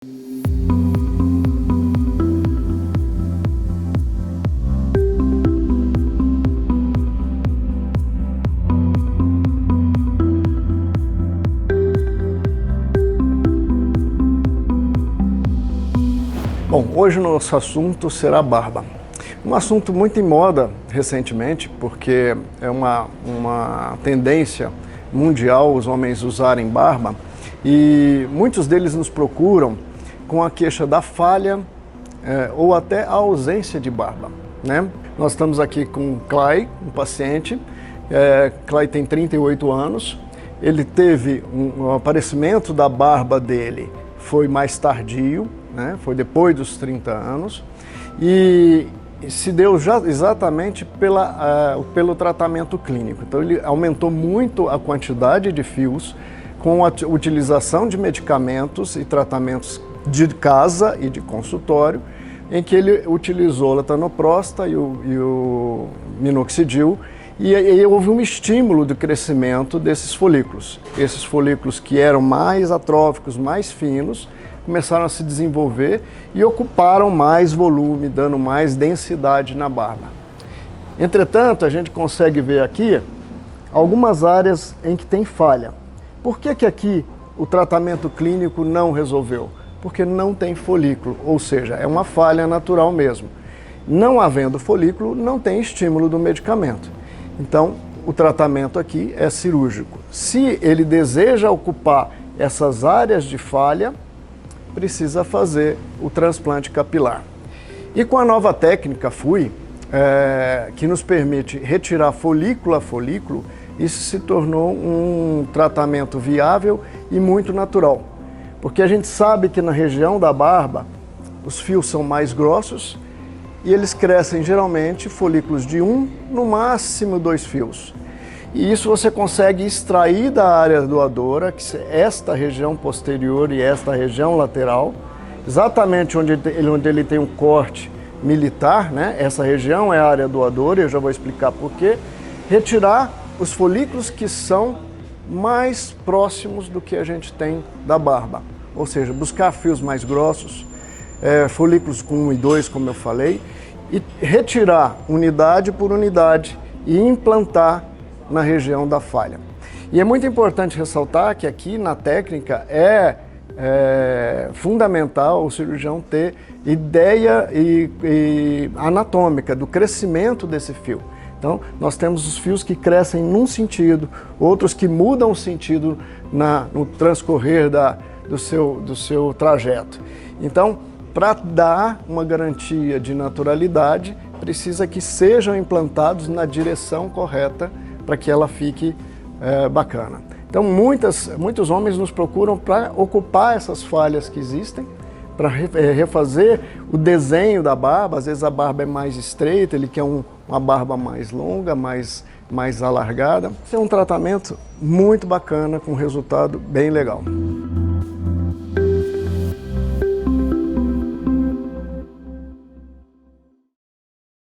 Bom, hoje o nosso assunto será barba. Um assunto muito em moda recentemente, porque é uma tendência mundial os homens usarem barba, e muitos deles nos procuram com a queixa da falha ou até a ausência de barba, né? Nós estamos aqui com o Clay, um paciente. Clay tem 38 anos, ele teve o aparecimento da barba dele foi mais tardio, né? Foi depois dos 30 anos, e se deu exatamente pelo tratamento clínico. Então ele aumentou muito a quantidade de fios com a utilização de medicamentos e tratamentos de casa e de consultório, em que ele utilizou latanoprosta e o minoxidil, e aí houve um estímulo do crescimento desses folículos. Esses folículos que eram mais atróficos, mais finos, começaram a se desenvolver e ocuparam mais volume, dando mais densidade na barba. Entretanto, a gente consegue ver aqui algumas áreas em que tem falha. Por que aqui o tratamento clínico não resolveu? Porque não tem folículo, ou seja, é uma falha natural mesmo. Não havendo folículo, não tem estímulo do medicamento. Então, o tratamento aqui é cirúrgico. Se ele deseja ocupar essas áreas de falha, precisa fazer o transplante capilar. E com a nova técnica FUI, que nos permite retirar folículo a folículo, isso se tornou um tratamento viável e muito natural. Porque a gente sabe que na região da barba, os fios são mais grossos e eles crescem geralmente folículos de 1, no máximo 2 fios. E isso você consegue extrair da área doadora, que é esta região posterior e esta região lateral, exatamente onde ele tem um corte militar, né? Essa região é a área doadora, e eu já vou explicar por quê. Retirar os folículos que são mais próximos do que a gente tem da barba, ou seja, buscar fios mais grossos, folículos com 1 e 2, como eu falei, e retirar unidade por unidade e implantar na região da falha. E é muito importante ressaltar que aqui na técnica é fundamental o cirurgião ter ideia anatômica do crescimento desse fio. Então, nós temos os fios que crescem num sentido, outros que mudam o sentido no transcorrer do seu trajeto. Então, para dar uma garantia de naturalidade, precisa que sejam implantados na direção correta para que ela fique bacana. Então, muitos homens nos procuram para ocupar essas falhas que existem, para refazer o desenho da barba. Às vezes a barba é mais estreita, ele quer uma barba mais longa, mais alargada. Esse é um tratamento muito bacana, com resultado bem legal.